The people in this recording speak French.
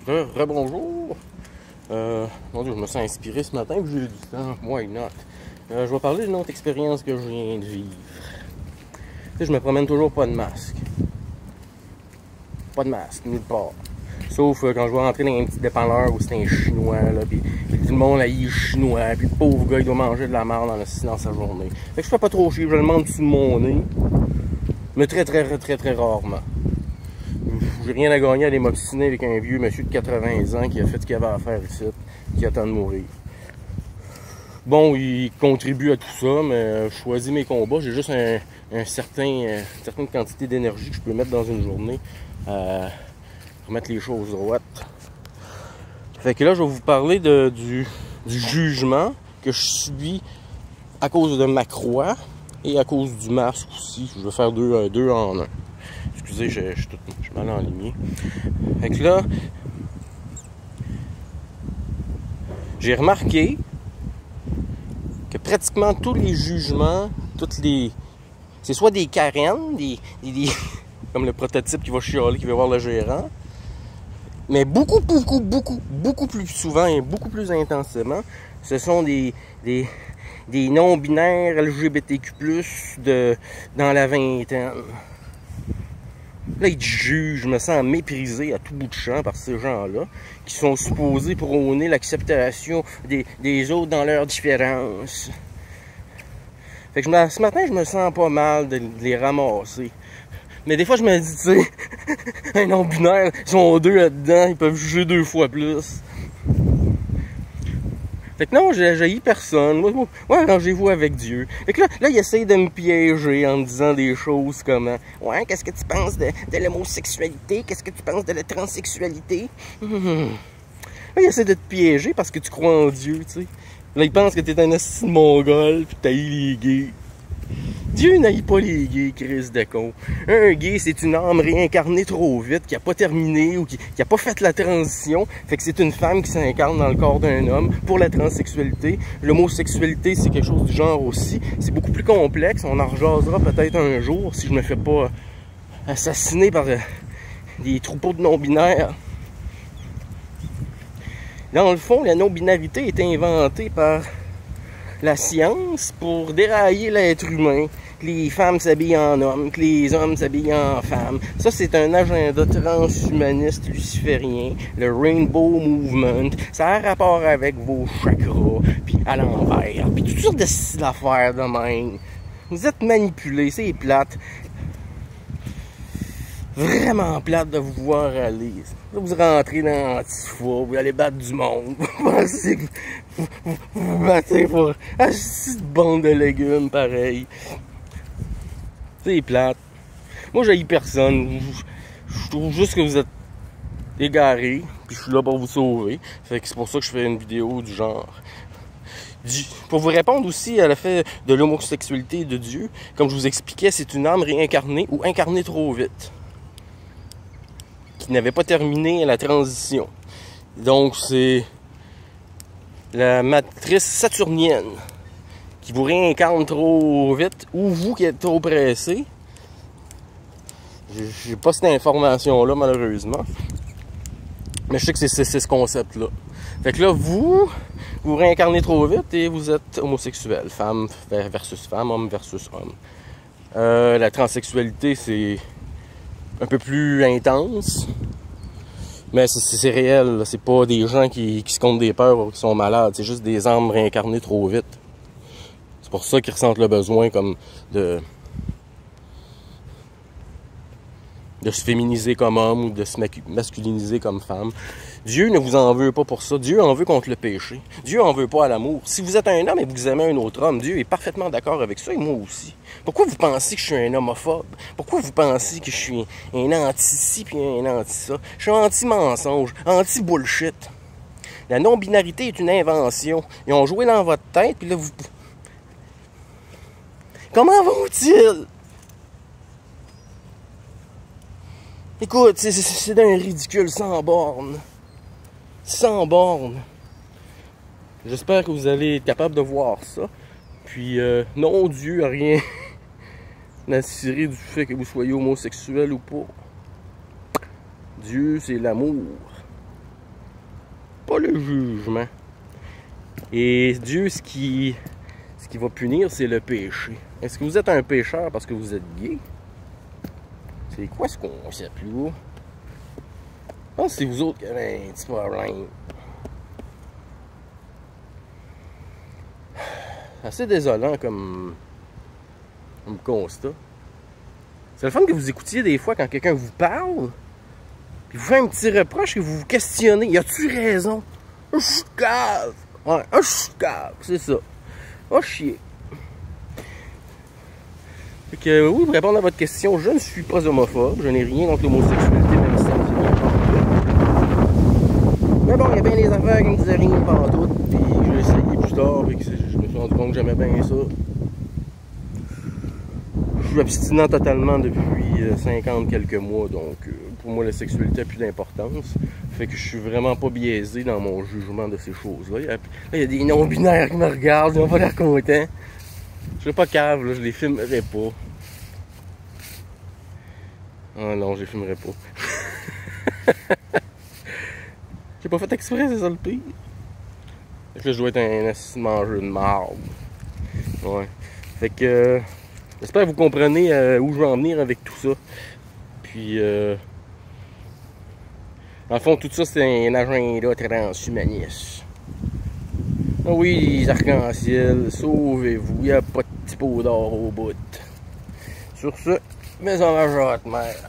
Rebonjour. Mon Dieu, je me sens inspiré ce matin, j'ai eu du temps. Why not? Je vais parler d'une autre expérience que je viens de vivre. Tu sais, je me promène toujours pas de masque. Pas de masque, nulle part. Sauf quand je vais rentrer dans un petit dépanneur où c'est un chinois, là, puis tout le monde haït chinois, puis le pauvre gars, il doit manger de la merde dans sa journée. Fait que je fais pas trop chier, je le demande dessous de mon nez. Mais très rarement. J'ai rien à gagner à aller m'obstiner avec un vieux monsieur de 80 ans qui a fait ce qu'il avait à faire ici, qui attend de mourir. Bon, il contribue à tout ça, mais je choisis mes combats. J'ai juste une certaine quantité d'énergie que je peux mettre dans une journée pour mettre les choses droites. Fait que là, je vais vous parler du jugement que je subis à cause de ma croix et à cause du masque aussi. Je vais faire deux en un. Excusez, je suis mal enligné. Fait que là, j'ai remarqué que pratiquement tous les jugements, c'est soit des Karen, comme le prototype qui va chialer, qui va voir le gérant, mais beaucoup plus souvent et beaucoup plus intensément, ce sont des non-binaires LGBTQ+, dans la vingtaine. Là, ils te jugent, je me sens méprisé à tout bout de champ par ces gens-là, qui sont supposés prôner l'acceptation des autres dans leurs différences. Fait que ce matin, je me sens pas mal de les ramasser. Mais des fois, je me dis, tu sais, un non-binaire, ils sont deux là-dedans, ils peuvent juger 2 fois plus. Fait que non, j'haïs personne. Moi, arrangez-vous avec Dieu. Fait que là, il essaye de me piéger en me disant des choses comme ouais, qu'est-ce que tu penses de l'homosexualité? Qu'est-ce que tu penses de la transsexualité? Là, il essaie de te piéger parce que tu crois en Dieu, tu sais. Là, il pense que t'es un asti de mongol pis t'haïs les gays. Dieu n'haït pas les gays, Christ de con. Un gay, c'est une âme réincarnée trop vite, qui a pas terminé ou qui a pas fait la transition. Fait que c'est une femme qui s'incarne dans le corps d'un homme pour la transsexualité. L'homosexualité, c'est quelque chose du genre aussi. C'est beaucoup plus complexe. On en rejasera peut-être un jour si je me fais pas assassiner par des troupeaux de non-binaires. Dans le fond, la non-binarité est inventée par la science pour dérailler l'être humain, que les femmes s'habillent en hommes, que les hommes s'habillent en femmes. Ça, c'est un agenda transhumaniste luciférien, le Rainbow Movement. Ça a rapport avec vos chakras, puis à l'envers, puis toutes sortes d'affaires de même. Vous êtes manipulés, c'est plate. Vraiment plate de vous voir aller. Là, vous rentrez dans l'Antifa, vous allez battre du monde. Vous pensez que vous battez pour une petite bande de légumes, pareil. C'est plate. Moi, j'haïs personne. Je trouve juste que vous êtes égarés, puis je suis là pour vous sauver. Fait que c'est pour ça que je fais une vidéo du genre. Pour vous répondre aussi à l'effet de l'homosexualité de Dieu, comme je vous expliquais, c'est une âme réincarnée ou incarnée trop vite, qui n'avait pas terminé la transition. Donc, c'est la matrice saturnienne qui vous réincarne trop vite, ou vous qui êtes trop pressé. J'ai pas cette information-là, malheureusement. Mais je sais que c'est ce concept-là. Fait que là, vous réincarnez trop vite et vous êtes homosexuel. Femme versus femme, homme versus homme. La transsexualité, c'est un peu plus intense. Mais c'est réel, c'est pas des gens qui se comptent des peurs ou qui sont malades, c'est juste des âmes réincarnées trop vite. C'est pour ça qu'ils ressentent le besoin comme de se féminiser comme homme ou de se masculiniser comme femme. Dieu ne vous en veut pas pour ça. Dieu en veut contre le péché. Dieu en veut pas à l'amour. Si vous êtes un homme et vous aimez un autre homme, Dieu est parfaitement d'accord avec ça et moi aussi. Pourquoi vous pensez que je suis un homophobe? Pourquoi vous pensez que je suis un anti-ci puis un anti-ça? Je suis anti-mensonge, anti-bullshit. La non-binarité est une invention. Ils ont joué dans votre tête puis là vous... Comment vont-ils? Écoute, c'est d'un ridicule sans borne. Sans borne. J'espère que vous allez être capable de voir ça. Puis, non, Dieu n'a rien à cirer du fait que vous soyez homosexuel ou pas. Dieu, c'est l'amour. pas le jugement. Et Dieu, ce qui va punir, c'est le péché. Est-ce que vous êtes un pécheur parce que vous êtes gay? C'est quoi ce concept-là? Je pense que c'est vous autres qui avez un petit problème. C'est assez désolant comme constat. C'est le fun que vous écoutiez des fois quand quelqu'un vous parle, puis vous fait un petit reproche et vous vous questionnez. Y a-tu raison? Je suis cave! Ouais, je suis cave, c'est ça. Oh chier. Fait que oui, pour répondre à votre question, je ne suis pas homophobe. Je n'ai rien contre l'homosexualité, même si ça me fait bien pantoute. Mais bon, il y a bien des affaires qui me disaient rien pantoute, puis j'ai essayé plus tard, et je me suis rendu compte que j'aimais bien ça. Je suis abstinent totalement depuis 50 quelques mois, donc pour moi la sexualité n'a plus d'importance. Fait que je suis vraiment pas biaisé dans mon jugement de ces choses-là. Il y a des non-binaires qui me regardent, ils n'ont pas l'air contents. Je serais pas cave, là, je les filmerais pas. Oh non, je les filmerais pas. J'ai pas fait exprès, c'est ça le pire. Fait que là, je dois être un assis mangeur de marde. Ouais. Fait que j'espère que vous comprenez où je veux en venir avec tout ça. Puis en fond, tout ça, c'est un agenda transhumaniste. Ah oui, les arcs-en-ciel, sauvez-vous, il n'y a pas de petit pot d'or au bout. Sur ce, mes hommages à votre mère.